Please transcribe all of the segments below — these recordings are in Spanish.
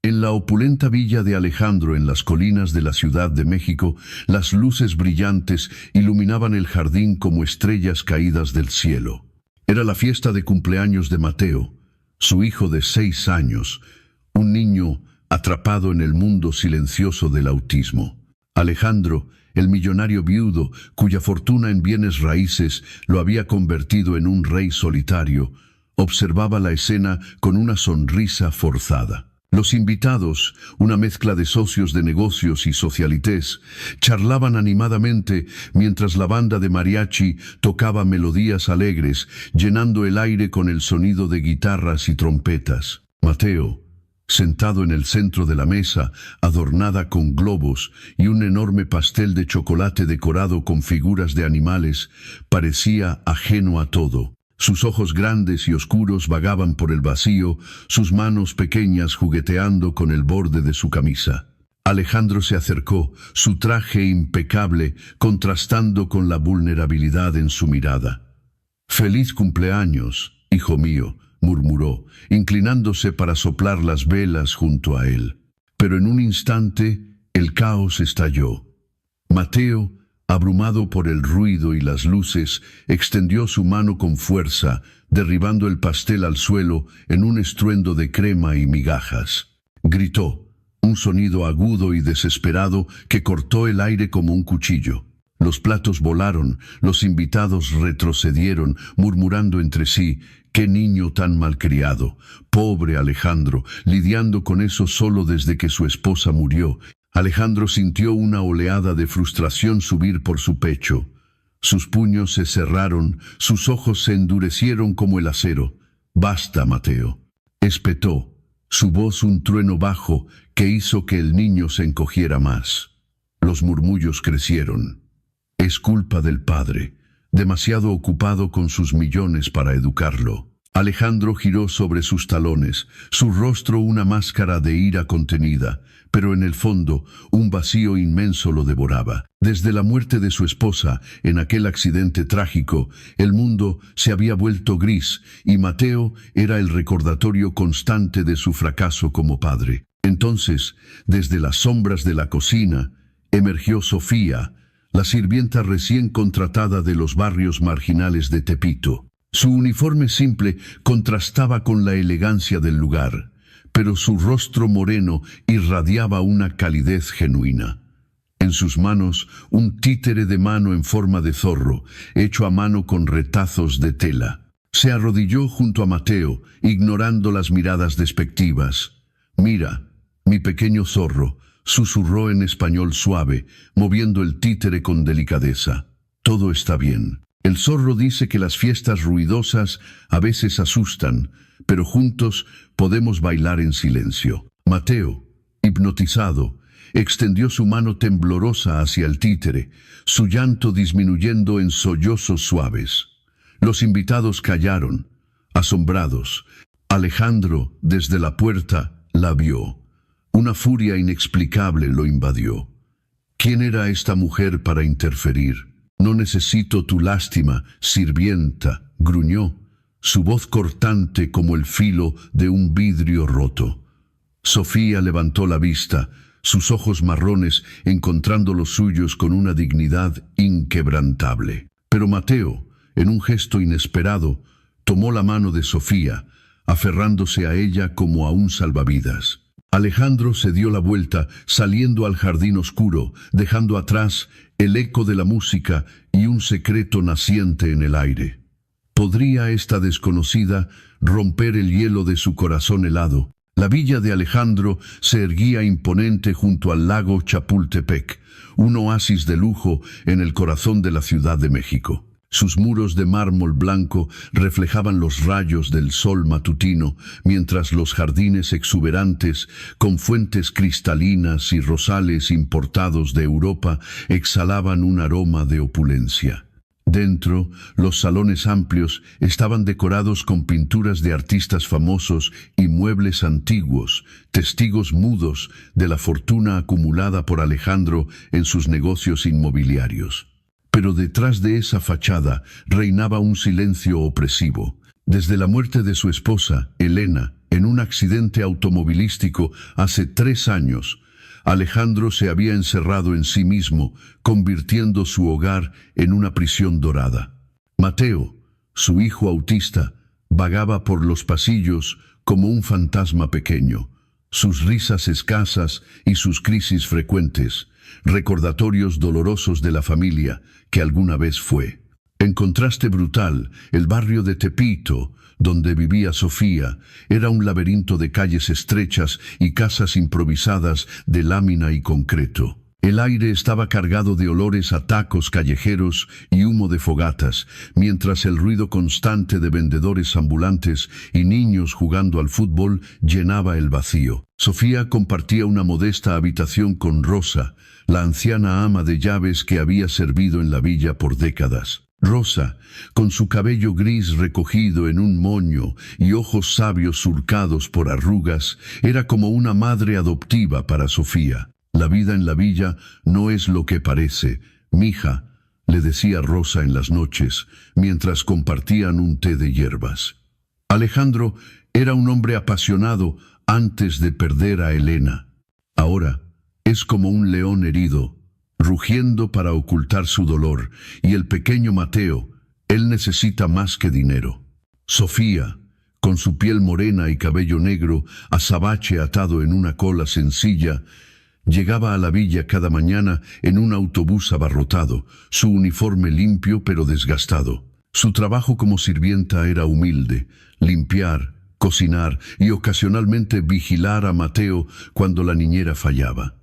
En la opulenta villa de Alejandro, en las colinas de la Ciudad de México, las luces brillantes iluminaban el jardín como estrellas caídas del cielo. Era la fiesta de cumpleaños de Mateo, su hijo de 6 años, un niño atrapado en el mundo silencioso del autismo. Alejandro, el millonario viudo, cuya fortuna en bienes raíces lo había convertido en un rey solitario, observaba la escena con una sonrisa forzada. Los invitados, una mezcla de socios de negocios y socialites, charlaban animadamente mientras la banda de mariachi tocaba melodías alegres, llenando el aire con el sonido de guitarras y trompetas. Mateo, sentado en el centro de la mesa, adornada con globos y un enorme pastel de chocolate decorado con figuras de animales, parecía ajeno a todo. Sus ojos grandes y oscuros vagaban por el vacío, sus manos pequeñas jugueteando con el borde de su camisa. Alejandro se acercó, su traje impecable contrastando con la vulnerabilidad en su mirada. «Feliz cumpleaños, hijo mío», murmuró, inclinándose para soplar las velas junto a él. Pero en un instante, el caos estalló. Mateo, abrumado por el ruido y las luces, extendió su mano con fuerza, derribando el pastel al suelo en un estruendo de crema y migajas. Gritó, un sonido agudo y desesperado que cortó el aire como un cuchillo. Los platos volaron, los invitados retrocedieron, murmurando entre sí: «¡Qué niño tan malcriado! Pobre Alejandro, lidiando con eso solo desde que su esposa murió». Alejandro sintió una oleada de frustración subir por su pecho. Sus puños se cerraron, sus ojos se endurecieron como el acero. «Basta, Mateo», espetó, su voz un trueno bajo que hizo que el niño se encogiera más. Los murmullos crecieron. «Es culpa del padre, demasiado ocupado con sus millones para educarlo». Alejandro giró sobre sus talones, su rostro una máscara de ira contenida, pero en el fondo un vacío inmenso lo devoraba. Desde la muerte de su esposa, en aquel accidente trágico, el mundo se había vuelto gris y Mateo era el recordatorio constante de su fracaso como padre. Entonces, desde las sombras de la cocina, emergió Sofía, la sirvienta recién contratada de los barrios marginales de Tepito. Su uniforme simple contrastaba con la elegancia del lugar, pero su rostro moreno irradiaba una calidez genuina. En sus manos, un títere de mano en forma de zorro, hecho a mano con retazos de tela. Se arrodilló junto a Mateo, ignorando las miradas despectivas. «Mira, mi pequeño zorro», susurró en español suave, moviendo el títere con delicadeza. «Todo está bien». El zorro dice que las fiestas ruidosas a veces asustan, pero juntos podemos bailar en silencio. Mateo, hipnotizado, extendió su mano temblorosa hacia el títere, su llanto disminuyendo en sollozos suaves. Los invitados callaron, asombrados. Alejandro, desde la puerta, la vio. Una furia inexplicable lo invadió. ¿Quién era esta mujer para interferir? «No necesito tu lástima, sirvienta», gruñó, su voz cortante como el filo de un vidrio roto. Sofía levantó la vista, sus ojos marrones encontrando los suyos con una dignidad inquebrantable. Pero Mateo, en un gesto inesperado, tomó la mano de Sofía, aferrándose a ella como a un salvavidas. Alejandro se dio la vuelta, saliendo al jardín oscuro, dejando atrás el eco de la música y un secreto naciente en el aire. ¿Podría esta desconocida romper el hielo de su corazón helado? La villa de Alejandro se erguía imponente junto al lago Chapultepec, un oasis de lujo en el corazón de la Ciudad de México. Sus muros de mármol blanco reflejaban los rayos del sol matutino, mientras los jardines exuberantes, con fuentes cristalinas y rosales importados de Europa, exhalaban un aroma de opulencia. Dentro, los salones amplios estaban decorados con pinturas de artistas famosos y muebles antiguos, testigos mudos de la fortuna acumulada por Alejandro en sus negocios inmobiliarios. Pero detrás de esa fachada reinaba un silencio opresivo. Desde la muerte de su esposa, Elena, en un accidente automovilístico hace 3 años, Alejandro se había encerrado en sí mismo, convirtiendo su hogar en una prisión dorada. Mateo, su hijo autista, vagaba por los pasillos como un fantasma pequeño, sus risas escasas y sus crisis frecuentes, recordatorios dolorosos de la familia que alguna vez fue. En contraste brutal, el barrio de Tepito, donde vivía Sofía, era un laberinto de calles estrechas y casas improvisadas de lámina y concreto. El aire estaba cargado de olores a tacos callejeros y humo de fogatas, mientras el ruido constante de vendedores ambulantes y niños jugando al fútbol llenaba el vacío. Sofía compartía una modesta habitación con Rosa, la anciana ama de llaves que había servido en la villa por décadas. Rosa, con su cabello gris recogido en un moño y ojos sabios surcados por arrugas, era como una madre adoptiva para Sofía. La vida en la villa no es lo que parece, mija, le decía Rosa en las noches, mientras compartían un té de hierbas. Alejandro era un hombre apasionado antes de perder a Elena. Ahora es como un león herido, rugiendo para ocultar su dolor, y el pequeño Mateo, él necesita más que dinero. Sofía, con su piel morena y cabello negro, azabache atado en una cola sencilla, llegaba a la villa cada mañana en un autobús abarrotado, su uniforme limpio pero desgastado. Su trabajo como sirvienta era humilde: limpiar, cocinar y ocasionalmente vigilar a Mateo cuando la niñera fallaba.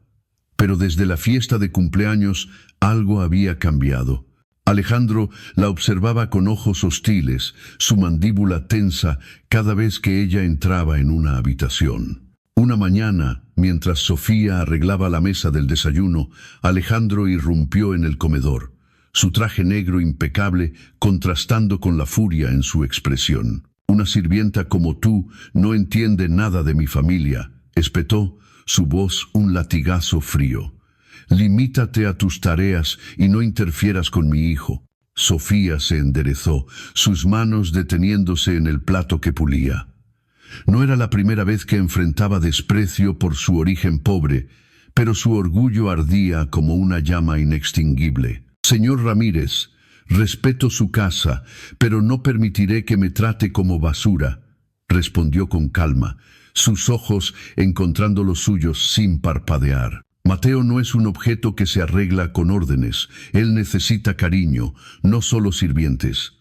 Pero desde la fiesta de cumpleaños algo había cambiado. Alejandro la observaba con ojos hostiles, su mandíbula tensa cada vez que ella entraba en una habitación. Una mañana, mientras Sofía arreglaba la mesa del desayuno, Alejandro irrumpió en el comedor, su traje negro impecable contrastando con la furia en su expresión. «Una sirvienta como tú no entiende nada de mi familia», espetó, su voz un latigazo frío. «Limítate a tus tareas y no interfieras con mi hijo». Sofía se enderezó, sus manos deteniéndose en el plato que pulía. No era la primera vez que enfrentaba desprecio por su origen pobre, pero su orgullo ardía como una llama inextinguible. «Señor Ramírez, respeto su casa, pero no permitiré que me trate como basura», respondió con calma, sus ojos encontrando los suyos sin parpadear. «Mateo no es un objeto que se arregla con órdenes. Él necesita cariño, no solo sirvientes».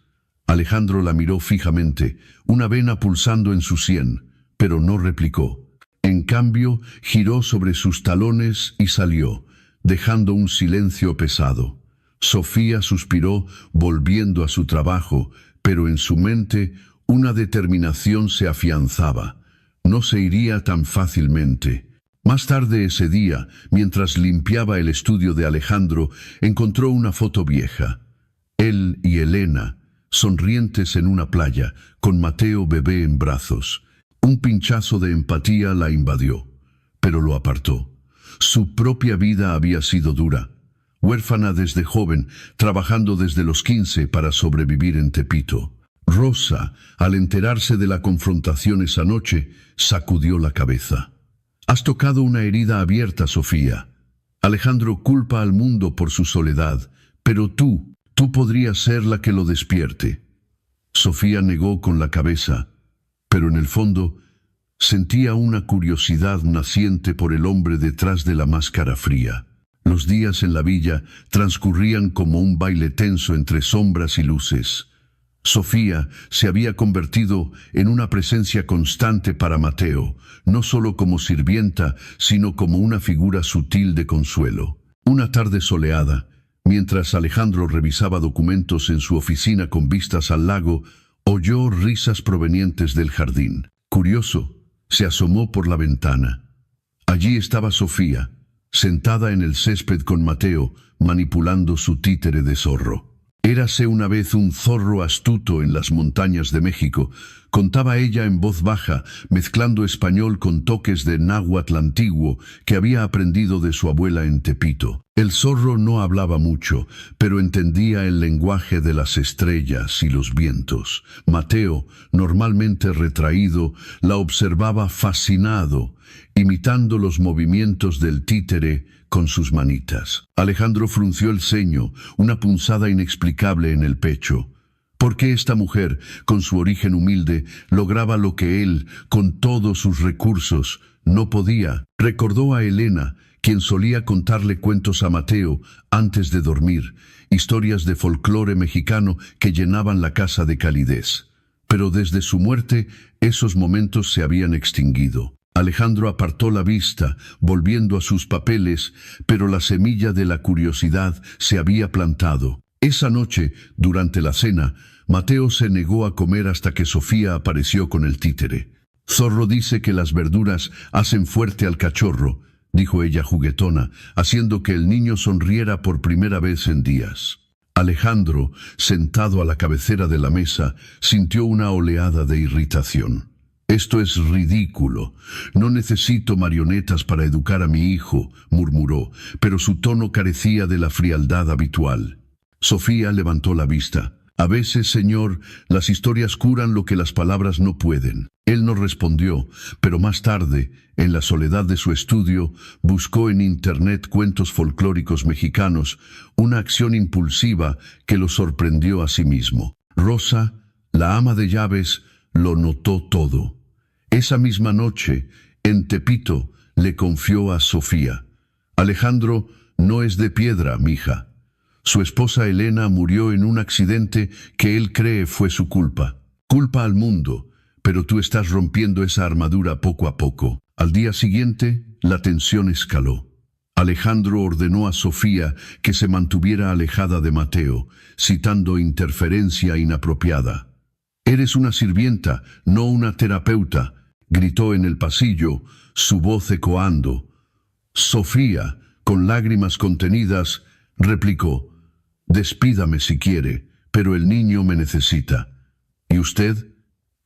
Alejandro la miró fijamente, una vena pulsando en su sien, pero no replicó. En cambio, giró sobre sus talones y salió, dejando un silencio pesado. Sofía suspiró, volviendo a su trabajo, pero en su mente una determinación se afianzaba. No se iría tan fácilmente. Más tarde ese día, mientras limpiaba el estudio de Alejandro, encontró una foto vieja. Él y Elena, sonrientes en una playa, con Mateo bebé en brazos. Un pinchazo de empatía la invadió, pero lo apartó. Su propia vida había sido dura. Huérfana desde joven, trabajando desde los 15 para sobrevivir en Tepito. Rosa, al enterarse de la confrontación esa noche, sacudió la cabeza. «Has tocado una herida abierta, Sofía. Alejandro culpa al mundo por su soledad, pero tú podrías ser la que lo despierte». Sofía negó con la cabeza, pero en el fondo sentía una curiosidad naciente por el hombre detrás de la máscara fría. Los días en la villa transcurrían como un baile tenso entre sombras y luces. Sofía se había convertido en una presencia constante para Mateo, no solo como sirvienta, sino como una figura sutil de consuelo. Una tarde soleada, mientras Alejandro revisaba documentos en su oficina con vistas al lago, oyó risas provenientes del jardín. Curioso, se asomó por la ventana. Allí estaba Sofía, sentada en el césped con Mateo, manipulando su títere de zorro. «Érase una vez un zorro astuto en las montañas de México», contaba ella en voz baja, mezclando español con toques de náhuatl antiguo que había aprendido de su abuela en Tepito. El zorro no hablaba mucho, pero entendía el lenguaje de las estrellas y los vientos. Mateo, normalmente retraído, la observaba fascinado, imitando los movimientos del títere con sus manitas. Alejandro frunció el ceño, una punzada inexplicable en el pecho. ¿Por qué esta mujer, con su origen humilde, lograba lo que él, con todos sus recursos, no podía? Recordó a Elena, quien solía contarle cuentos a Mateo antes de dormir, historias de folclore mexicano que llenaban la casa de calidez. Pero desde su muerte, esos momentos se habían extinguido. Alejandro apartó la vista, volviendo a sus papeles, pero la semilla de la curiosidad se había plantado. Esa noche, durante la cena, Mateo se negó a comer hasta que Sofía apareció con el títere. «Zorro dice que las verduras hacen fuerte al cachorro», dijo ella juguetona, haciendo que el niño sonriera por primera vez en días. Alejandro, sentado a la cabecera de la mesa, sintió una oleada de irritación. «Esto es ridículo. No necesito marionetas para educar a mi hijo», murmuró, pero su tono carecía de la frialdad habitual. Sofía levantó la vista. «A veces, señor, las historias curan lo que las palabras no pueden». Él no respondió, pero más tarde, en la soledad de su estudio, buscó en internet cuentos folclóricos mexicanos, una acción impulsiva que lo sorprendió a sí mismo. Rosa, la ama de llaves, lo notó todo. Esa misma noche, en Tepito, le confió a Sofía: «Alejandro no es de piedra, mija. Su esposa Elena murió en un accidente que él cree fue su culpa. Culpa al mundo, pero tú estás rompiendo esa armadura poco a poco». Al día siguiente, la tensión escaló. Alejandro ordenó a Sofía que se mantuviera alejada de Mateo, citando interferencia inapropiada. «Eres una sirvienta, no una terapeuta», gritó en el pasillo, su voz ecoando. Sofía, con lágrimas contenidas, replicó: «Despídame si quiere, pero el niño me necesita». «¿Y usted?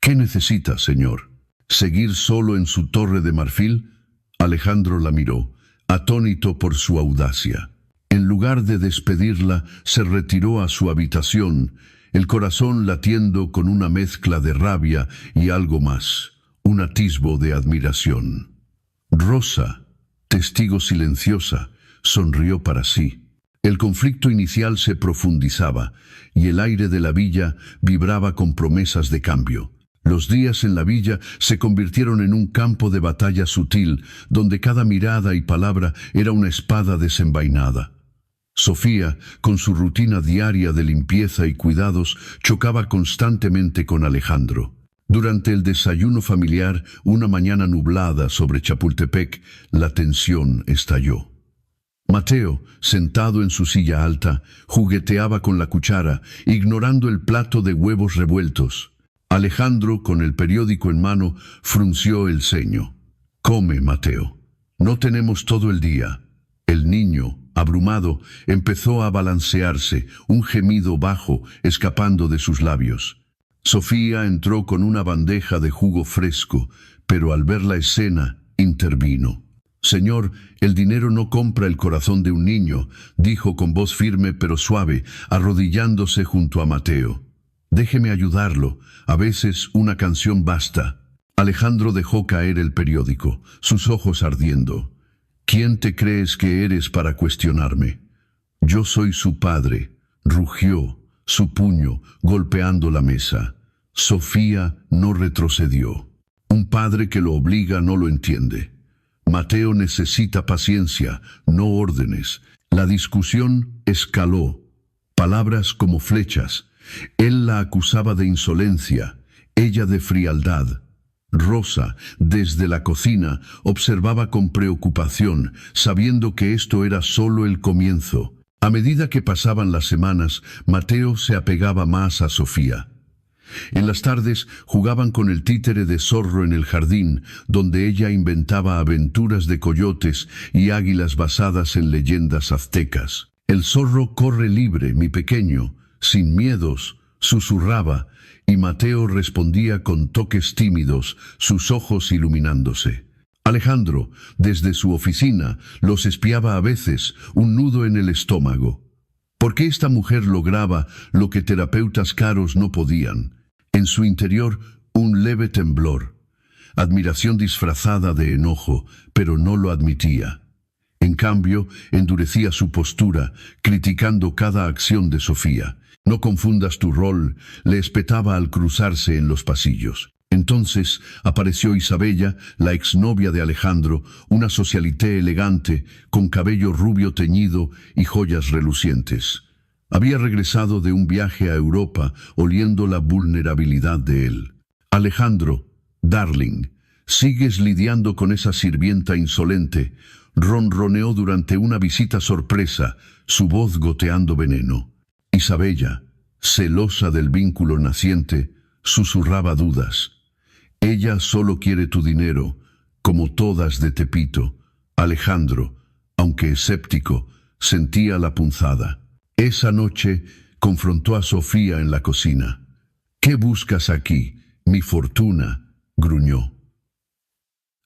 ¿Qué necesita, señor? ¿Seguir solo en su torre de marfil?». Alejandro la miró, atónito por su audacia. En lugar de despedirla, se retiró a su habitación, el corazón latiendo con una mezcla de rabia y algo más, un atisbo de admiración. Rosa, testigo silenciosa, sonrió para sí. El conflicto inicial se profundizaba y el aire de la villa vibraba con promesas de cambio. Los días en la villa se convirtieron en un campo de batalla sutil, donde cada mirada y palabra era una espada desenvainada. Sofía, con su rutina diaria de limpieza y cuidados, chocaba constantemente con Alejandro. Durante el desayuno familiar, una mañana nublada sobre Chapultepec, la tensión estalló. Mateo, sentado en su silla alta, jugueteaba con la cuchara, ignorando el plato de huevos revueltos. Alejandro, con el periódico en mano, frunció el ceño. «Come, Mateo. No tenemos todo el día». El niño, abrumado, empezó a balancearse, un gemido bajo escapando de sus labios. Sofía entró con una bandeja de jugo fresco, pero al ver la escena, intervino. «Señor, el dinero no compra el corazón de un niño», dijo con voz firme pero suave, arrodillándose junto a Mateo. «Déjeme ayudarlo. A veces una canción basta». Alejandro dejó caer el periódico, sus ojos ardiendo. «¿Quién te crees que eres para cuestionarme? Yo soy su padre», rugió, su puño golpeando la mesa. Sofía no retrocedió. «Un padre que lo obliga no lo entiende. Mateo necesita paciencia, no órdenes». La discusión escaló. Palabras como flechas. Él la acusaba de insolencia, ella de frialdad. Rosa, desde la cocina, observaba con preocupación, sabiendo que esto era solo el comienzo. A medida que pasaban las semanas, Mateo se apegaba más a Sofía. En las tardes jugaban con el títere de Zorro en el jardín, donde ella inventaba aventuras de coyotes y águilas basadas en leyendas aztecas. «El zorro corre libre, mi pequeño, sin miedos», susurraba, y Mateo respondía con toques tímidos, sus ojos iluminándose. Alejandro, desde su oficina, los espiaba a veces, un nudo en el estómago. ¿Por qué esta mujer lograba lo que terapeutas caros no podían? En su interior, un leve temblor. Admiración disfrazada de enojo, pero no lo admitía. En cambio, endurecía su postura, criticando cada acción de Sofía. No confundas tu rol, le espetaba al cruzarse en los pasillos. Entonces apareció Isabella, la exnovia de Alejandro, una socialité elegante, con cabello rubio teñido y joyas relucientes. Había regresado de un viaje a Europa, oliendo la vulnerabilidad de él. Alejandro, darling, ¿sigues lidiando con esa sirvienta insolente? Ronroneó durante una visita sorpresa, su voz goteando veneno. Isabella, celosa del vínculo naciente, susurraba dudas. Ella solo quiere tu dinero, como todas de Tepito. Alejandro, aunque escéptico, sentía la punzada. Esa noche confrontó a Sofía en la cocina. «¿Qué buscas aquí, mi fortuna?», gruñó.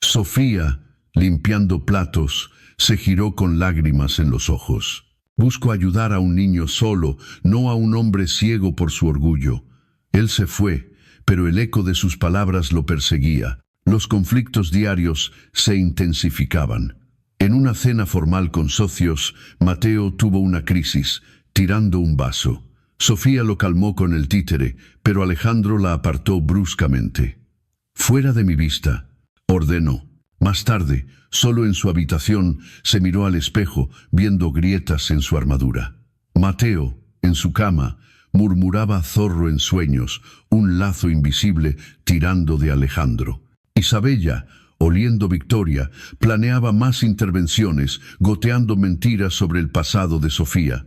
Sofía, limpiando platos, se giró con lágrimas en los ojos. «Busco ayudar a un niño solo, no a un hombre ciego por su orgullo». Él se fue, pero el eco de sus palabras lo perseguía. Los conflictos diarios se intensificaban. En una cena formal con socios, Mateo tuvo una crisis, tirando un vaso. Sofía lo calmó con el títere, pero Alejandro la apartó bruscamente. «Fuera de mi vista», ordenó. Más tarde, solo en su habitación, se miró al espejo, viendo grietas en su armadura. Mateo, en su cama, murmuraba zorro en sueños, un lazo invisible tirando de Alejandro. Isabella, oliendo victoria, planeaba más intervenciones, goteando mentiras sobre el pasado de Sofía.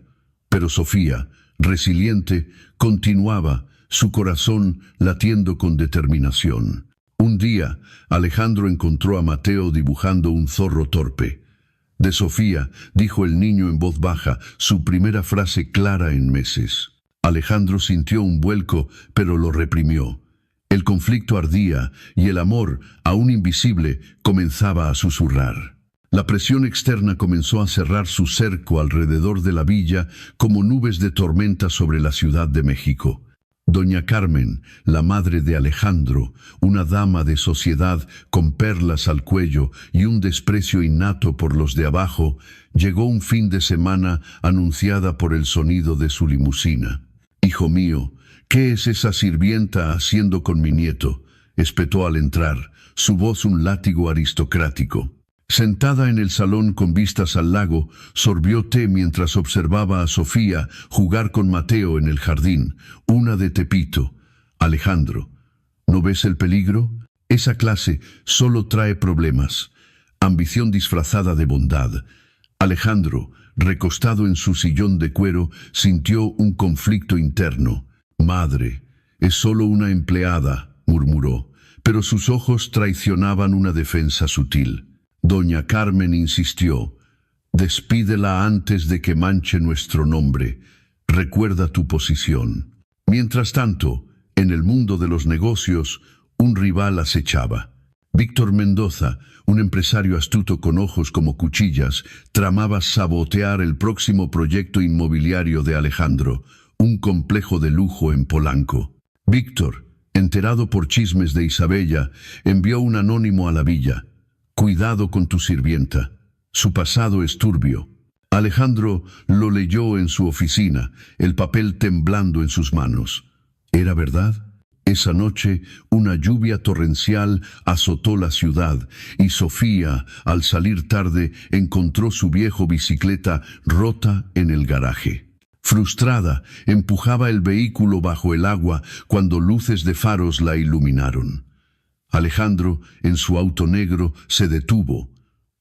Pero Sofía, resiliente, continuaba, su corazón latiendo con determinación. Un día, Alejandro encontró a Mateo dibujando un zorro torpe. «De Sofía», dijo el niño en voz baja, su primera frase clara en meses. Alejandro sintió un vuelco, pero lo reprimió. El conflicto ardía y el amor, aún invisible, comenzaba a susurrar. La presión externa comenzó a cerrar su cerco alrededor de la villa como nubes de tormenta sobre la Ciudad de México. Doña Carmen, la madre de Alejandro, una dama de sociedad con perlas al cuello y un desprecio innato por los de abajo, llegó un fin de semana anunciada por el sonido de su limusina. «Hijo mío, ¿qué es esa sirvienta haciendo con mi nieto?», espetó al entrar, su voz un látigo aristocrático. Sentada en el salón con vistas al lago, sorbió té mientras observaba a Sofía jugar con Mateo en el jardín, una de Tepito. «Alejandro, ¿no ves el peligro? Esa clase solo trae problemas. Ambición disfrazada de bondad». Alejandro, recostado en su sillón de cuero, sintió un conflicto interno. «Madre, es solo una empleada», murmuró, pero sus ojos traicionaban una defensa sutil. Doña Carmen insistió. «Despídela antes de que manche nuestro nombre. Recuerda tu posición». Mientras tanto, en el mundo de los negocios, un rival acechaba. Víctor Mendoza, un empresario astuto con ojos como cuchillas, tramaba sabotear el próximo proyecto inmobiliario de Alejandro, un complejo de lujo en Polanco. Víctor, enterado por chismes de Isabella, envió un anónimo a la villa. «Cuidado con tu sirvienta. Su pasado es turbio». Alejandro lo leyó en su oficina, el papel temblando en sus manos. ¿Era verdad? Esa noche, una lluvia torrencial azotó la ciudad y Sofía, al salir tarde, encontró su viejo bicicleta rota en el garaje. Frustrada, empujaba el vehículo bajo el agua cuando luces de faros la iluminaron. Alejandro, en su auto negro, se detuvo.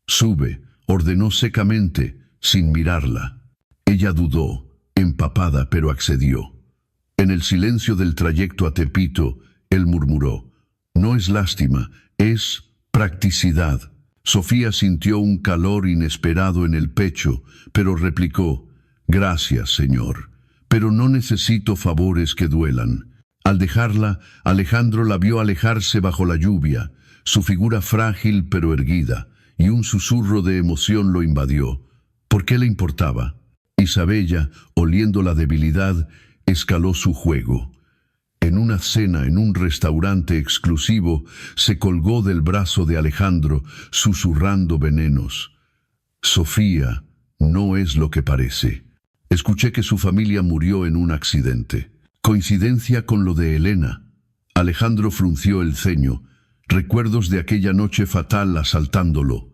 «Sube», ordenó secamente, sin mirarla. Ella dudó, empapada, pero accedió. En el silencio del trayecto a Tepito, él murmuró: «No es lástima, es practicidad». Sofía sintió un calor inesperado en el pecho, pero replicó: «Gracias, señor, pero no necesito favores que duelan». Al dejarla, Alejandro la vio alejarse bajo la lluvia. su figura frágil pero erguida, y un susurro de emoción lo invadió. ¿Por qué le importaba? Isabella, oliendo la debilidad, escaló su juego. En una cena en un restaurante exclusivo, se colgó del brazo de Alejandro, susurrando venenos. Sofía no es lo que parece. Escuché que su familia murió en un accidente. ¿Coincidencia con lo de Elena? Alejandro frunció el ceño. Recuerdos de aquella noche fatal asaltándolo.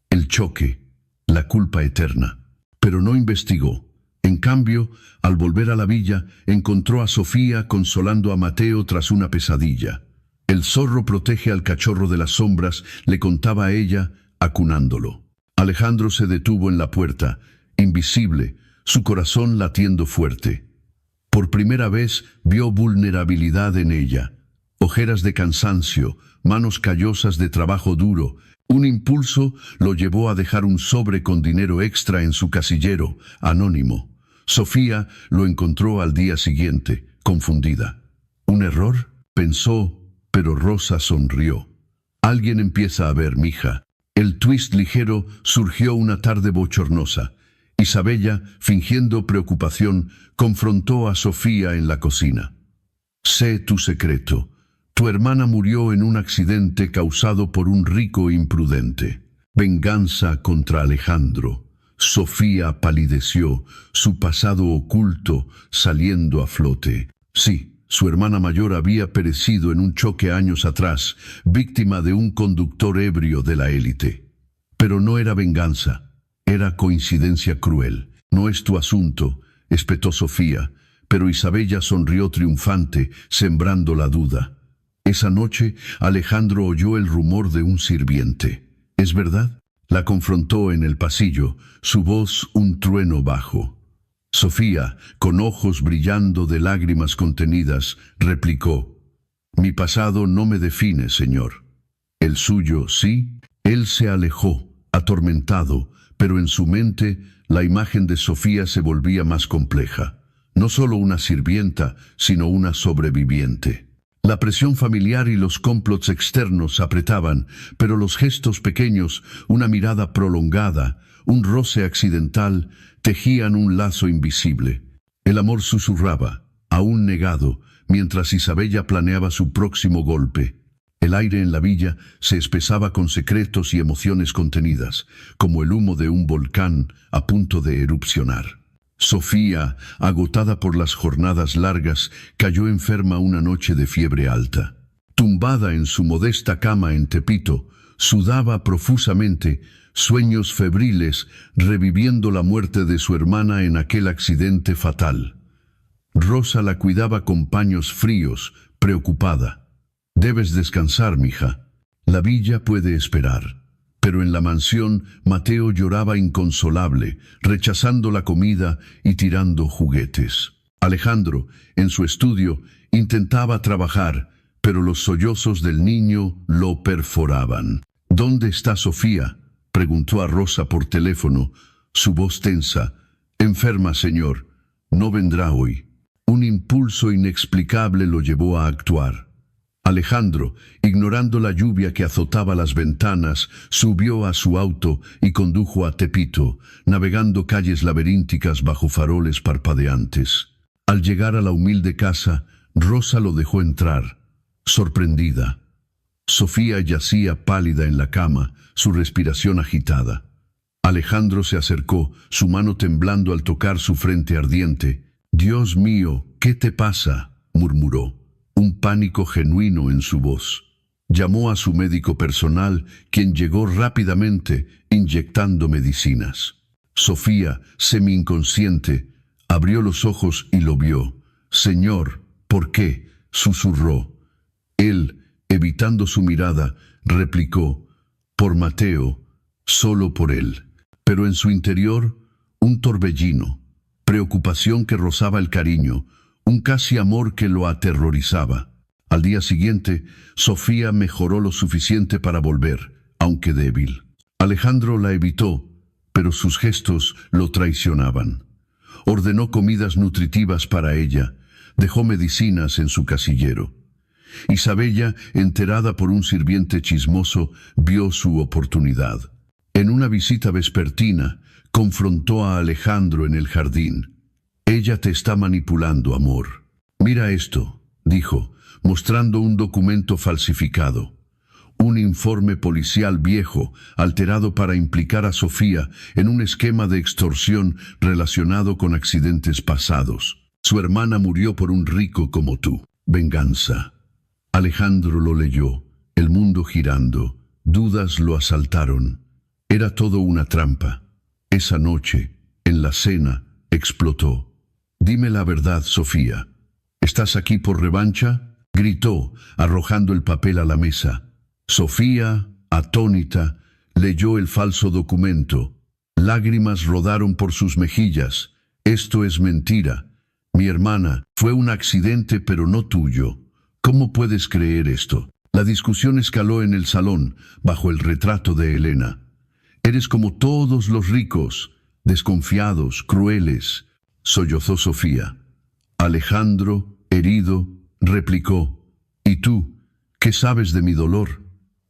El choque, la culpa eterna. Pero no investigó. En cambio, al volver a la villa, encontró a Sofía consolando a Mateo tras una pesadilla. El zorro protege al cachorro de las sombras, le contaba a ella, acunándolo. Alejandro se detuvo en la puerta, invisible, su corazón latiendo fuerte. Por primera vez vio vulnerabilidad en ella. Ojeras de cansancio, manos callosas de trabajo duro. Un impulso lo llevó a dejar un sobre con dinero extra en su casillero, anónimo. Sofía lo encontró al día siguiente, confundida. ¿Un error?, pensó, pero Rosa sonrió. Alguien empieza a ver, mija. El twist ligero surgió una tarde bochornosa. Isabella, fingiendo preocupación, confrontó a Sofía en la cocina. Sé tu secreto. Tu hermana murió en un accidente causado por un rico imprudente. Venganza contra Alejandro. Sofía palideció, su pasado oculto saliendo a flote. Sí, su hermana mayor había perecido en un choque años atrás, víctima de un conductor ebrio de la élite. Pero no era venganza, era coincidencia cruel. No es tu asunto, espetó Sofía, pero Isabella sonrió triunfante, sembrando la duda. Esa noche, Alejandro oyó el rumor de un sirviente. ¿Es verdad? La confrontó en el pasillo, su voz un trueno bajo. Sofía, con ojos brillando de lágrimas contenidas, replicó: «Mi pasado no me define, señor». «¿El suyo sí?». Él se alejó, atormentado, pero en su mente la imagen de Sofía se volvía más compleja. No solo una sirvienta, sino una sobreviviente. La presión familiar y los complots externos apretaban, pero los gestos pequeños, una mirada prolongada, un roce accidental, tejían un lazo invisible. El amor susurraba, aún negado, mientras Isabella planeaba su próximo golpe. El aire en la villa se espesaba con secretos y emociones contenidas, como el humo de un volcán a punto de erupcionar. Sofía, agotada por las jornadas largas, cayó enferma una noche de fiebre alta. Tumbada en su modesta cama en Tepito, sudaba profusamente, sueños febriles, reviviendo la muerte de su hermana en aquel accidente fatal. Rosa la cuidaba con paños fríos, preocupada. «Debes descansar, mija. La villa puede esperar». Pero en la mansión, Mateo lloraba inconsolable, rechazando la comida y tirando juguetes. Alejandro, en su estudio, intentaba trabajar, pero los sollozos del niño lo perforaban. «¿Dónde está Sofía?», preguntó a Rosa por teléfono, su voz tensa. «Enferma, señor. No vendrá hoy». Un impulso inexplicable lo llevó a actuar. Alejandro, ignorando la lluvia que azotaba las ventanas, subió a su auto y condujo a Tepito, navegando calles laberínticas bajo faroles parpadeantes. Al llegar a la humilde casa, Rosa lo dejó entrar, sorprendida. Sofía yacía pálida en la cama, su respiración agitada. Alejandro se acercó, su mano temblando al tocar su frente ardiente. «Dios mío, ¿qué te pasa?», murmuró. Un pánico genuino en su voz. Llamó a su médico personal, quien llegó rápidamente, inyectando medicinas. Sofía, semi-inconsciente, abrió los ojos y lo vio. «Señor, ¿por qué?», susurró. Él, evitando su mirada, replicó: «Por Mateo, solo por él». Pero en su interior, un torbellino, preocupación que rozaba el cariño, un casi amor que lo aterrorizaba. Al día siguiente, Sofía mejoró lo suficiente para volver, aunque débil. Alejandro la evitó, pero sus gestos lo traicionaban. Ordenó comidas nutritivas para ella, dejó medicinas en su casillero. Isabella, enterada por un sirviente chismoso, vio su oportunidad. En una visita vespertina, confrontó a Alejandro en el jardín. «Ella te está manipulando, amor». «Mira esto», dijo, mostrando un documento falsificado. Un informe policial viejo, alterado para implicar a Sofía en un esquema de extorsión relacionado con accidentes pasados. Su hermana murió por un rico como tú. Venganza. Alejandro lo leyó, el mundo girando, dudas lo asaltaron. Era todo una trampa. Esa noche, en la cena, explotó. «Dime la verdad, Sofía. ¿Estás aquí por revancha?», gritó, arrojando el papel a la mesa. Sofía, atónita, leyó el falso documento. Lágrimas rodaron por sus mejillas. «Esto es mentira. Mi hermana, fue un accidente pero no tuyo. ¿Cómo puedes creer esto?». La discusión escaló en el salón, bajo el retrato de Elena. «Eres como todos los ricos, desconfiados, crueles», sollozó Sofía. Alejandro, herido, replicó: «¿Y tú? ¿Qué sabes de mi dolor?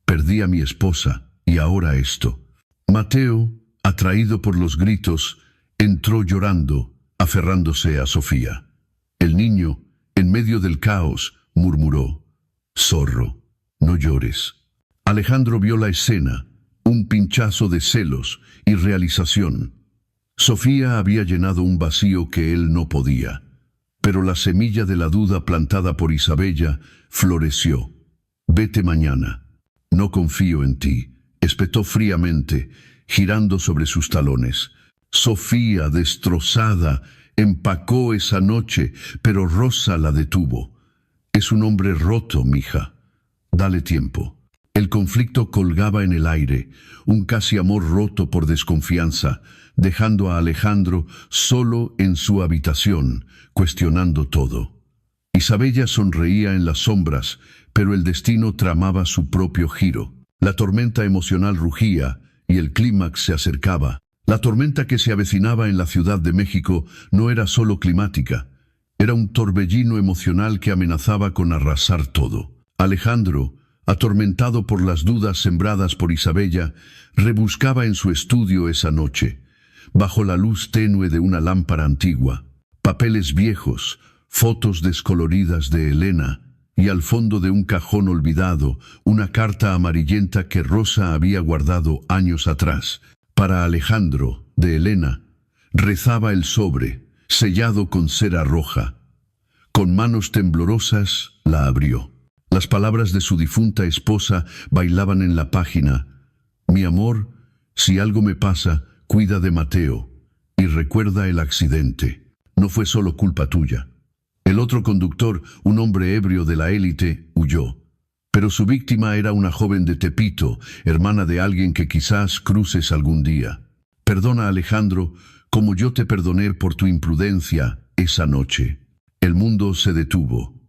Perdí a mi esposa, y ahora esto». Mateo, atraído por los gritos, entró llorando, aferrándose a Sofía. El niño, en medio del caos, murmuró: «Zorro, no llores». Alejandro vio la escena, un pinchazo de celos y realización. Sofía había llenado un vacío que él no podía. Pero la semilla de la duda plantada por Isabella floreció. «Vete mañana. No confío en ti», espetó fríamente, girando sobre sus talones. Sofía, destrozada, empacó esa noche, pero Rosa la detuvo. «Es un hombre roto, mija. Dale tiempo». El conflicto colgaba en el aire, un casi amor roto por desconfianza, dejando a Alejandro solo en su habitación, cuestionando todo. Isabella sonreía en las sombras, pero el destino tramaba su propio giro. La tormenta emocional rugía y el clímax se acercaba. La tormenta que se avecinaba en la Ciudad de México no era solo climática, era un torbellino emocional que amenazaba con arrasar todo. Alejandro, atormentado por las dudas sembradas por Isabella, rebuscaba en su estudio esa noche, bajo la luz tenue de una lámpara antigua, papeles viejos, fotos descoloridas de Elena, y al fondo de un cajón olvidado, una carta amarillenta que Rosa había guardado años atrás. Para Alejandro, de Elena, rezaba el sobre, sellado con cera roja. Con manos temblorosas la abrió. Las palabras de su difunta esposa bailaban en la página: «Mi amor, si algo me pasa, cuida de Mateo, y recuerda el accidente. No fue solo culpa tuya». El otro conductor, un hombre ebrio de la élite, huyó. Pero su víctima era una joven de Tepito, hermana de alguien que quizás cruces algún día. «Perdona, Alejandro, como yo te perdoné por tu imprudencia esa noche». El mundo se detuvo.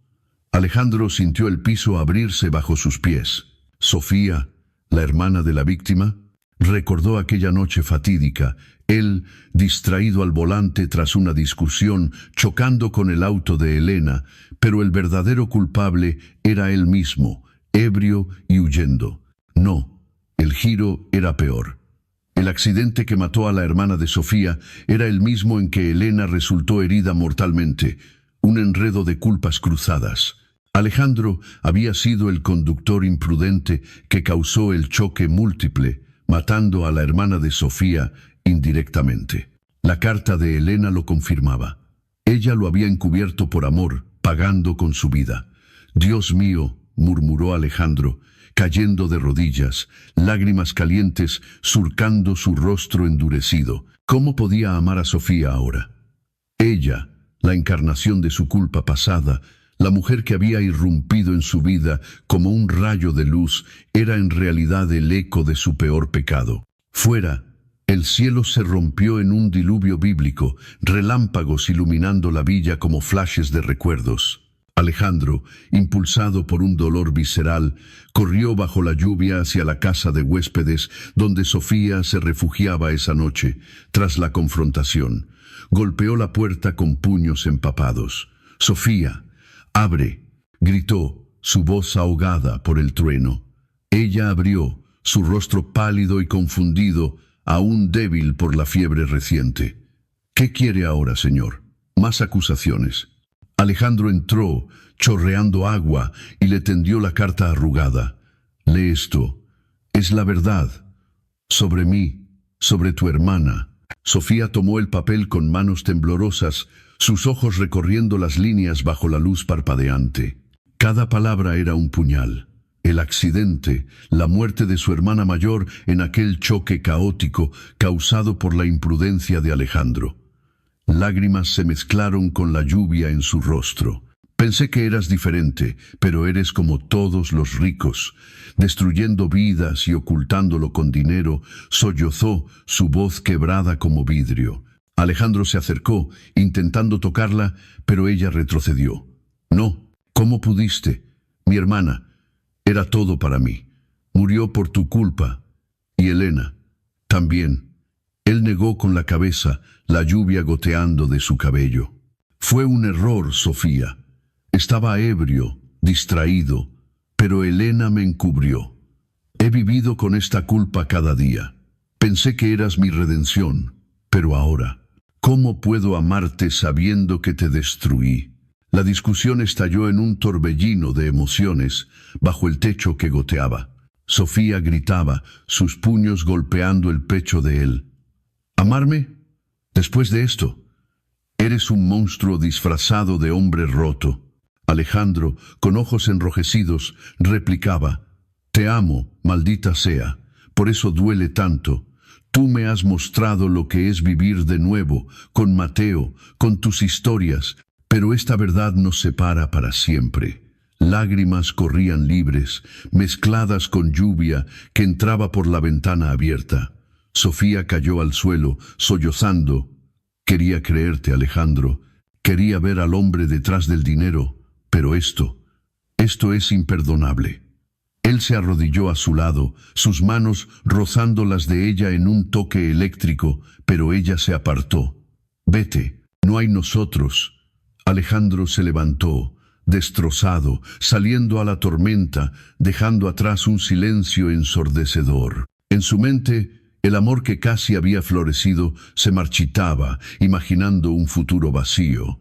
Alejandro sintió el piso abrirse bajo sus pies. Sofía, la hermana de la víctima, recordó aquella noche fatídica, él distraído al volante tras una discusión, chocando con el auto de Elena, pero el verdadero culpable era él mismo, ebrio y huyendo. No, el giro era peor. El accidente que mató a la hermana de Sofía era el mismo en que Elena resultó herida mortalmente, un enredo de culpas cruzadas. Alejandro había sido el conductor imprudente que causó el choque múltiple, matando a la hermana de Sofía indirectamente. La carta de Elena lo confirmaba. Ella lo había encubierto por amor, pagando con su vida. «Dios mío», murmuró Alejandro, cayendo de rodillas, lágrimas calientes surcando su rostro endurecido. ¿Cómo podía amar a Sofía ahora? Ella, la encarnación de su culpa pasada, la mujer que había irrumpido en su vida como un rayo de luz, era en realidad el eco de su peor pecado. Fuera, el cielo se rompió en un diluvio bíblico, relámpagos iluminando la villa como flashes de recuerdos. Alejandro, impulsado por un dolor visceral, corrió bajo la lluvia hacia la casa de huéspedes donde Sofía se refugiaba esa noche, tras la confrontación. Golpeó la puerta con puños empapados. «Sofía, abre», gritó, su voz ahogada por el trueno. Ella abrió, su rostro pálido y confundido, aún débil por la fiebre reciente. ¿Qué quiere ahora, señor? Más acusaciones. Alejandro entró, chorreando agua, y le tendió la carta arrugada. Lee esto. Es la verdad. Sobre mí, sobre tu hermana. Sofía tomó el papel con manos temblorosas, sus ojos recorriendo las líneas bajo la luz parpadeante. Cada palabra era un puñal. El accidente, la muerte de su hermana mayor en aquel choque caótico causado por la imprudencia de Alejandro. Lágrimas se mezclaron con la lluvia en su rostro. Pensé que eras diferente, pero eres como todos los ricos. Destruyendo vidas y ocultándolo con dinero, sollozó, su voz quebrada como vidrio. Alejandro se acercó, intentando tocarla, pero ella retrocedió. No, ¿cómo pudiste? Mi hermana. Era todo para mí. Murió por tu culpa. Y Elena, también. Él negó con la cabeza, la lluvia goteando de su cabello. Fue un error, Sofía. Estaba ebrio, distraído, pero Elena me encubrió. He vivido con esta culpa cada día. Pensé que eras mi redención, pero ahora, ¿cómo puedo amarte sabiendo que te destruí? La discusión estalló en un torbellino de emociones bajo el techo que goteaba. Sofía gritaba, sus puños golpeando el pecho de él. ¿Amarme? Después de esto, eres un monstruo disfrazado de hombre roto. Alejandro, con ojos enrojecidos, replicaba, te amo, maldita sea, por eso duele tanto. Tú me has mostrado lo que es vivir de nuevo, con Mateo, con tus historias, pero esta verdad nos separa para siempre. Lágrimas corrían libres, mezcladas con lluvia que entraba por la ventana abierta. Sofía cayó al suelo, sollozando. Quería creerte, Alejandro. Quería ver al hombre detrás del dinero. Pero esto es imperdonable. Él se arrodilló a su lado, sus manos rozando las de ella en un toque eléctrico, pero ella se apartó. Vete, no hay nosotros. Alejandro se levantó, destrozado, saliendo a la tormenta, dejando atrás un silencio ensordecedor. En su mente, el amor que casi había florecido se marchitaba, imaginando un futuro vacío.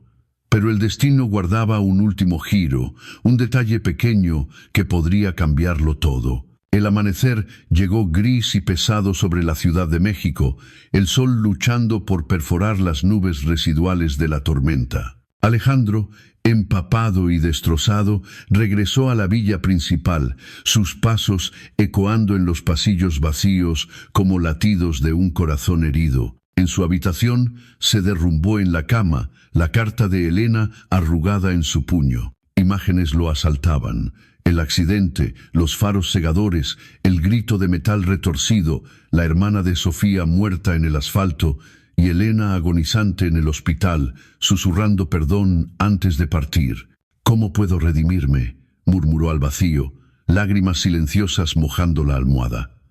Pero el destino guardaba un último giro, un detalle pequeño que podría cambiarlo todo. El amanecer llegó gris y pesado sobre la Ciudad de México, el sol luchando por perforar las nubes residuales de la tormenta. Alejandro, empapado y destrozado, regresó a la villa principal, sus pasos ecoando en los pasillos vacíos como latidos de un corazón herido. En su habitación se derrumbó en la cama, la carta de Elena arrugada en su puño. Imágenes lo asaltaban. El accidente, los faros cegadores, el grito de metal retorcido, la hermana de Sofía muerta en el asfalto y Elena agonizante en el hospital, susurrando perdón antes de partir. ¿Cómo puedo redimirme?, murmuró al vacío, lágrimas silenciosas mojando la almohada.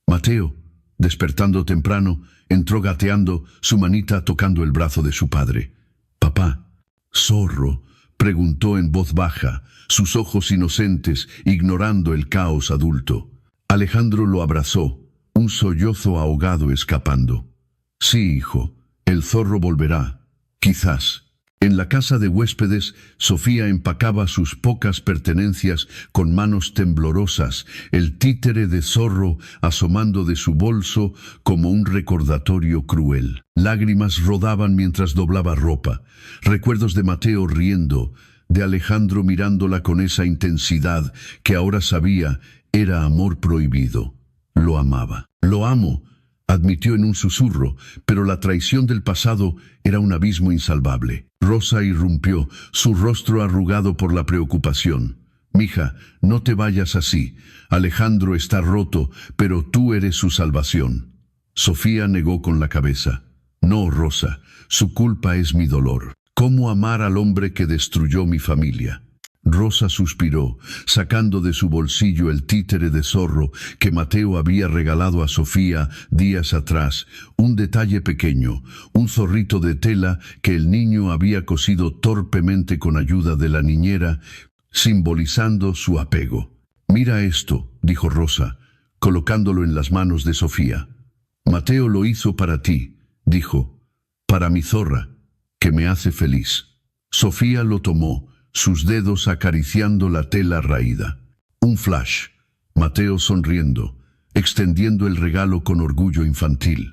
Mateo, despertando temprano, entró gateando, su manita tocando el brazo de su padre. «Papá, zorro», preguntó en voz baja, sus ojos inocentes, ignorando el caos adulto. Alejandro lo abrazó, un sollozo ahogado escapando. «Sí, hijo, el zorro volverá, quizás». En la casa de huéspedes, Sofía empacaba sus pocas pertenencias con manos temblorosas, el títere de zorro asomando de su bolso como un recordatorio cruel. Lágrimas rodaban mientras doblaba ropa, recuerdos de Mateo riendo, de Alejandro mirándola con esa intensidad que ahora sabía era amor prohibido. Lo amaba. «Lo amo», admitió en un susurro, pero la traición del pasado era un abismo insalvable. Rosa irrumpió, su rostro arrugado por la preocupación. «Mija, no te vayas así. Alejandro está roto, pero tú eres su salvación». Sofía negó con la cabeza. «No, Rosa, su culpa es mi dolor. ¿Cómo amar al hombre que destruyó mi familia?» Rosa suspiró, sacando de su bolsillo el títere de zorro que Mateo había regalado a Sofía días atrás, un detalle pequeño, un zorrito de tela que el niño había cosido torpemente con ayuda de la niñera, simbolizando su apego. «Mira esto», dijo Rosa, colocándolo en las manos de Sofía. «Mateo lo hizo para ti», dijo, «para mi zorra, que me hace feliz». Sofía lo tomó, sus dedos acariciando la tela raída. Un flash. Mateo sonriendo, extendiendo el regalo con orgullo infantil.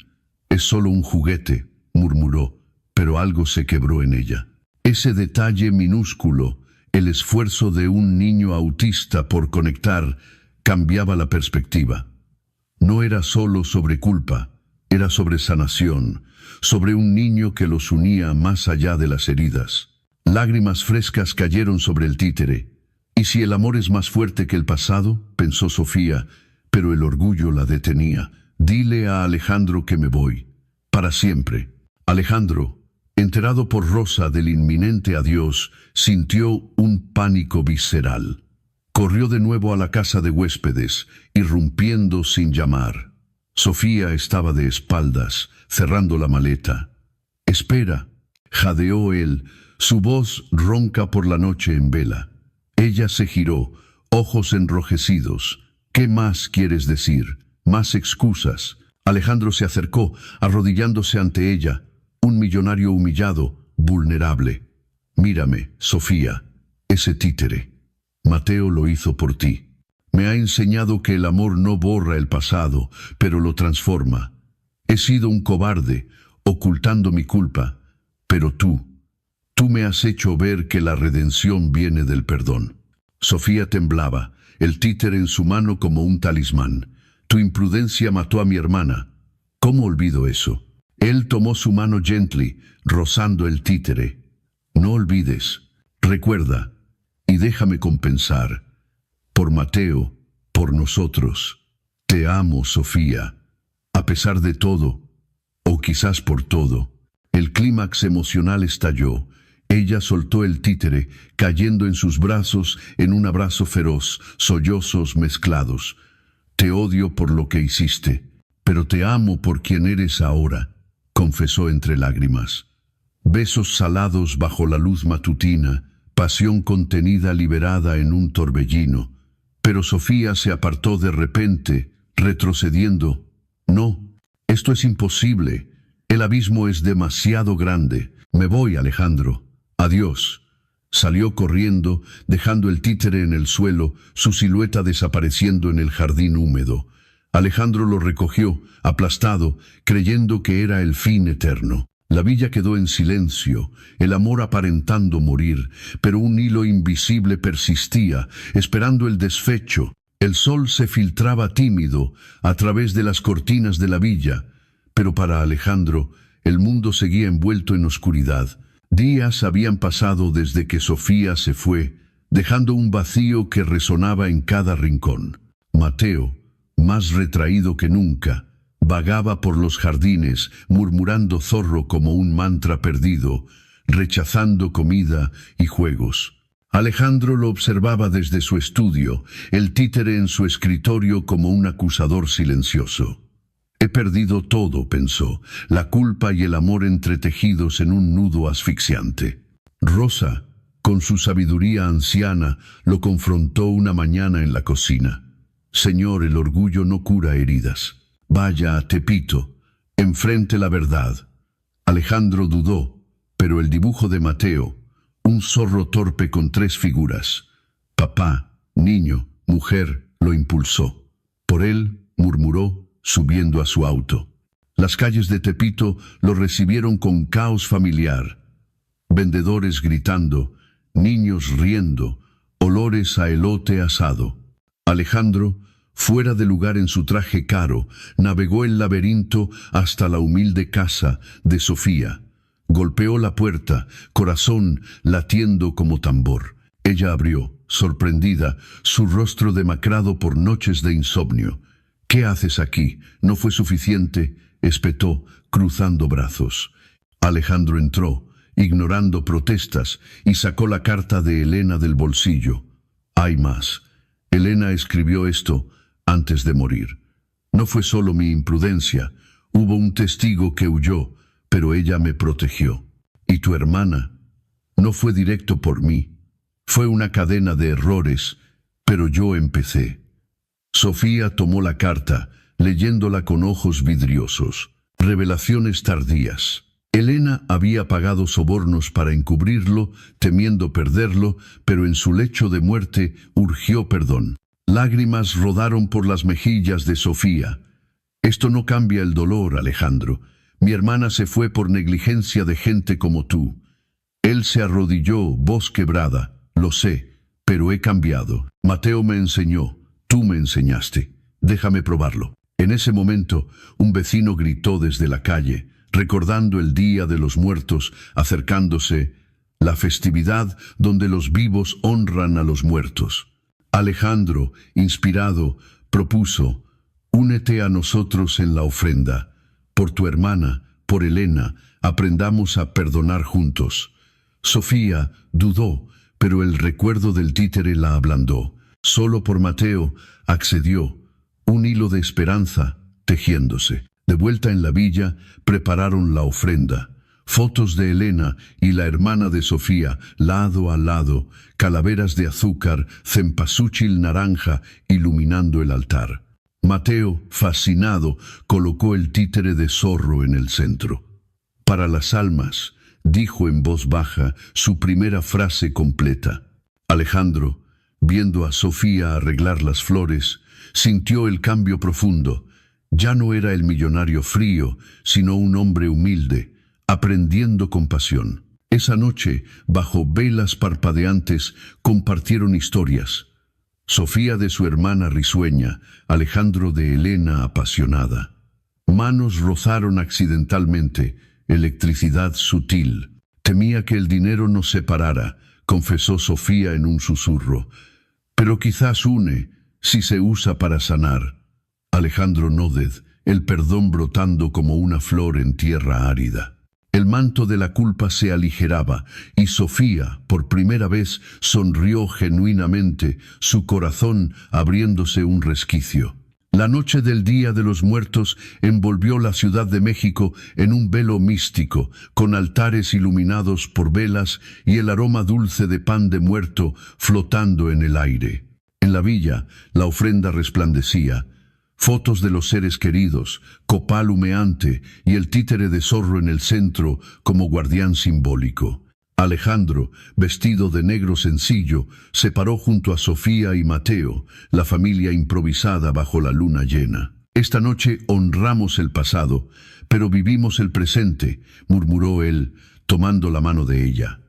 «Es solo un juguete», murmuró, pero algo se quebró en ella. Ese detalle minúsculo, el esfuerzo de un niño autista por conectar, cambiaba la perspectiva. No era solo sobre culpa, era sobre sanación, sobre un niño que los unía más allá de las heridas. Lágrimas frescas cayeron sobre el títere. «¿Y si el amor es más fuerte que el pasado?», pensó Sofía, pero el orgullo la detenía. «Dile a Alejandro que me voy, para siempre». Alejandro, enterado por Rosa del inminente adiós, sintió un pánico visceral. Corrió de nuevo a la casa de huéspedes, irrumpiendo sin llamar. Sofía estaba de espaldas, cerrando la maleta. «Espera», jadeó él, su voz ronca por la noche en vela. Ella se giró, ojos enrojecidos. «¿Qué más quieres decir? ¿Más excusas?». Alejandro se acercó, arrodillándose ante ella, un millonario humillado, vulnerable. «Mírame, Sofía, ese títere. Mateo lo hizo por ti. Me ha enseñado que el amor no borra el pasado, pero lo transforma. He sido un cobarde, ocultando mi culpa, pero tú me has hecho ver que la redención viene del perdón». Sofía temblaba, el títere en su mano como un talismán. «Tu imprudencia mató a mi hermana. ¿Cómo olvido eso?». Él tomó su mano gently, rozando el títere. «No olvides, recuerda, y déjame compensar. Por Mateo, por nosotros. Te amo, Sofía. A pesar de todo, o quizás por todo». El clímax emocional estalló. Ella soltó el títere, cayendo en sus brazos en un abrazo feroz, sollozos mezclados. «Te odio por lo que hiciste, pero te amo por quien eres ahora», confesó entre lágrimas. Besos salados bajo la luz matutina, pasión contenida liberada en un torbellino. Pero Sofía se apartó de repente, retrocediendo. «No, esto es imposible. El abismo es demasiado grande. Me voy, Alejandro. Adiós». Salió corriendo, dejando el títere en el suelo, su silueta desapareciendo en el jardín húmedo. Alejandro lo recogió, aplastado, creyendo que era el fin eterno. La villa quedó en silencio, el amor aparentando morir, pero un hilo invisible persistía, esperando el desfecho. El sol se filtraba tímido a través de las cortinas de la villa, pero para Alejandro el mundo seguía envuelto en oscuridad. Días habían pasado desde que Sofía se fue, dejando un vacío que resonaba en cada rincón. Mateo, más retraído que nunca, vagaba por los jardines, murmurando zorro como un mantra perdido, rechazando comida y juegos. Alejandro lo observaba desde su estudio, el títere en su escritorio como un acusador silencioso. «He perdido todo», pensó, la culpa y el amor entretejidos en un nudo asfixiante. Rosa, con su sabiduría anciana, lo confrontó una mañana en la cocina. «Señor, el orgullo no cura heridas. Vaya a Tepito, enfrente la verdad». Alejandro dudó, pero el dibujo de Mateo, un zorro torpe con 3 figuras, papá, niño, mujer, lo impulsó. Por él, murmuró, subiendo a su auto. Las calles de Tepito lo recibieron con caos familiar. Vendedores gritando, niños riendo, olores a elote asado. Alejandro, fuera de lugar en su traje caro, navegó el laberinto hasta la humilde casa de Sofía. Golpeó la puerta, corazón latiendo como tambor. Ella abrió, sorprendida, su rostro demacrado por noches de insomnio. «¿Qué haces aquí? ¿No fue suficiente?», espetó, cruzando brazos. Alejandro entró, ignorando protestas, y sacó la carta de Elena del bolsillo. «Hay más. Elena escribió esto antes de morir. No fue solo mi imprudencia. Hubo un testigo que huyó, pero ella me protegió. Y tu hermana. No fue directo por mí. Fue una cadena de errores, pero yo empecé. Sofía tomó la carta, leyéndola con ojos vidriosos. Revelaciones tardías. Elena había pagado sobornos para encubrirlo, temiendo perderlo, pero en su lecho de muerte urgió perdón. Lágrimas rodaron por las mejillas de Sofía. Esto no cambia el dolor, Alejandro. Mi hermana se fue por negligencia de gente como tú. Él se arrodilló, voz quebrada. Lo sé, pero he cambiado. Mateo me enseñó, tú me enseñaste. Déjame probarlo. En ese momento, un vecino gritó desde la calle, recordando el Día de los Muertos, acercándose, la festividad donde los vivos honran a los muertos. Alejandro, inspirado, propuso, únete a nosotros en la ofrenda. Por tu hermana, por Elena, aprendamos a perdonar juntos. Sofía dudó, pero el recuerdo del títere la ablandó. Solo por Mateo accedió, un hilo de esperanza tejiéndose. De vuelta en la villa, prepararon la ofrenda. Fotos de Elena y la hermana de Sofía, lado a lado, calaveras de azúcar, cempasúchil naranja, iluminando el altar. Mateo, fascinado, colocó el títere de zorro en el centro. Para las almas, dijo en voz baja su primera frase completa. Alejandro, viendo a Sofía arreglar las flores, sintió el cambio profundo. Ya no era el millonario frío, sino un hombre humilde, aprendiendo compasión. Esa noche, bajo velas parpadeantes, compartieron historias. Sofía de su hermana risueña, Alejandro de Elena apasionada. Manos rozaron accidentalmente, electricidad sutil. Temía que el dinero nos separara, confesó Sofía en un susurro. Pero quizás une, si se usa para sanar. Alejandro Nódez, el perdón brotando como una flor en tierra árida. El manto de la culpa se aligeraba y Sofía, por primera vez, sonrió genuinamente, su corazón abriéndose un resquicio. La noche del Día de los Muertos envolvió la Ciudad de México en un velo místico, con altares iluminados por velas y el aroma dulce de pan de muerto flotando en el aire. En la villa, la ofrenda resplandecía. Fotos de los seres queridos, copal humeante y el títere de zorro en el centro como guardián simbólico. Alejandro, vestido de negro sencillo, se paró junto a Sofía y Mateo, la familia improvisada bajo la luna llena. Esta noche honramos el pasado, pero vivimos el presente, murmuró él, tomando la mano de ella.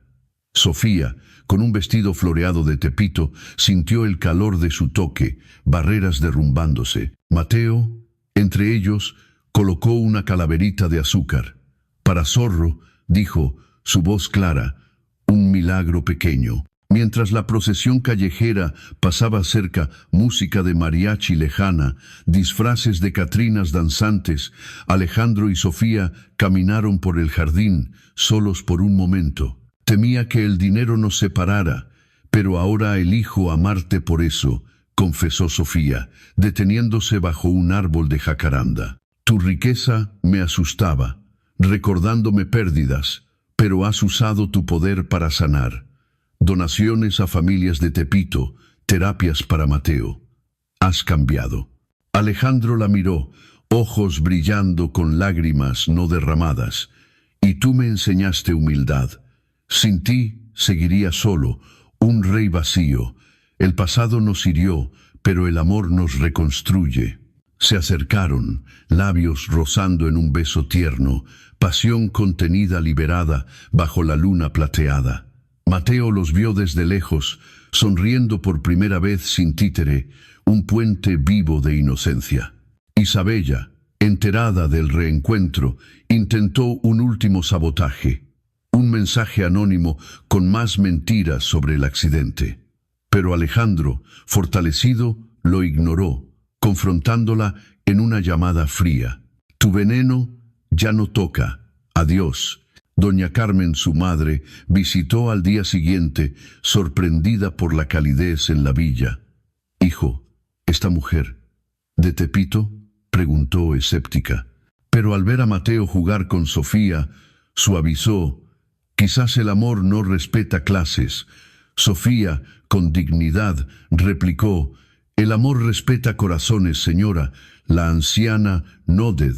Sofía, con un vestido floreado de tepito, sintió el calor de su toque, barreras derrumbándose. Mateo, entre ellos, colocó una calaverita de azúcar. Para Zorro, dijo, su voz clara, un milagro pequeño. Mientras la procesión callejera pasaba cerca, música de mariachi lejana, disfraces de catrinas danzantes, Alejandro y Sofía caminaron por el jardín, solos por un momento. Temía que el dinero nos separara, pero ahora elijo amarte por eso, confesó Sofía, deteniéndose bajo un árbol de jacaranda. Tu riqueza me asustaba, recordándome pérdidas, pero has usado tu poder para sanar. Donaciones a familias de Tepito, terapias para Mateo. Has cambiado. Alejandro la miró, ojos brillando con lágrimas no derramadas. Y tú me enseñaste humildad. Sin ti seguiría solo, un rey vacío. El pasado nos hirió, pero el amor nos reconstruye. Se acercaron, labios rozando en un beso tierno, pasión contenida liberada bajo la luna plateada. Mateo los vio desde lejos, sonriendo por primera vez sin títere, un puente vivo de inocencia. Isabella, enterada del reencuentro, intentó un último sabotaje, un mensaje anónimo con más mentiras sobre el accidente. Pero Alejandro, fortalecido, lo ignoró, confrontándola en una llamada fría. Tu veneno ya no toca. Adiós. Doña Carmen, su madre, visitó al día siguiente, sorprendida por la calidez en la villa. Hijo, ¿esta mujer de Tepito? Preguntó escéptica. Pero al ver a Mateo jugar con Sofía, suavizó. Quizás el amor no respeta clases, Sofía, con dignidad, replicó: «El amor respeta corazones, señora». La anciana, Noded,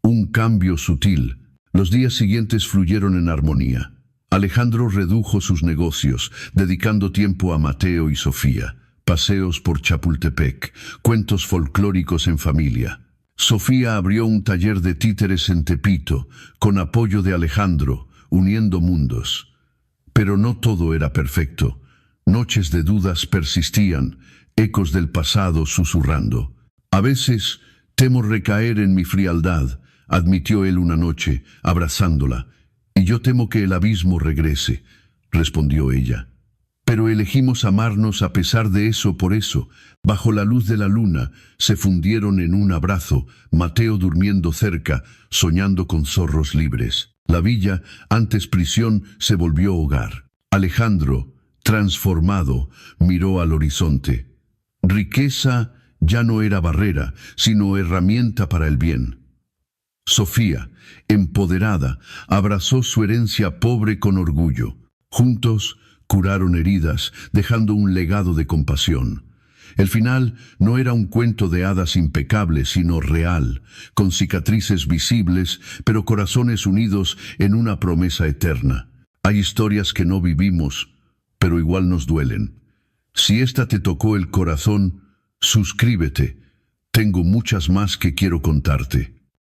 un cambio sutil. Los días siguientes fluyeron en armonía. Alejandro redujo sus negocios, dedicando tiempo a Mateo y Sofía. Paseos por Chapultepec, cuentos folclóricos en familia. Sofía abrió un taller de títeres en Tepito, con apoyo de Alejandro, uniendo mundos. Pero no todo era perfecto. Noches de dudas persistían, ecos del pasado susurrando. «A veces temo recaer en mi frialdad», admitió él una noche, abrazándola. «Y yo temo que el abismo regrese», respondió ella. «Pero elegimos amarnos a pesar de eso. Por eso, bajo la luz de la luna, se fundieron en un abrazo, Mateo durmiendo cerca, soñando con zorros libres. La villa, antes prisión, se volvió hogar. Alejandro, transformado, miró al horizonte. Riqueza ya no era barrera, sino herramienta para el bien. Sofía, empoderada, abrazó su herencia pobre con orgullo. Juntos curaron heridas, dejando un legado de compasión. El final no era un cuento de hadas impecable, sino real, con cicatrices visibles, pero corazones unidos en una promesa eterna. Hay historias que no vivimos, pero igual nos duelen. Si esta te tocó el corazón, suscríbete. Tengo muchas más que quiero contarte.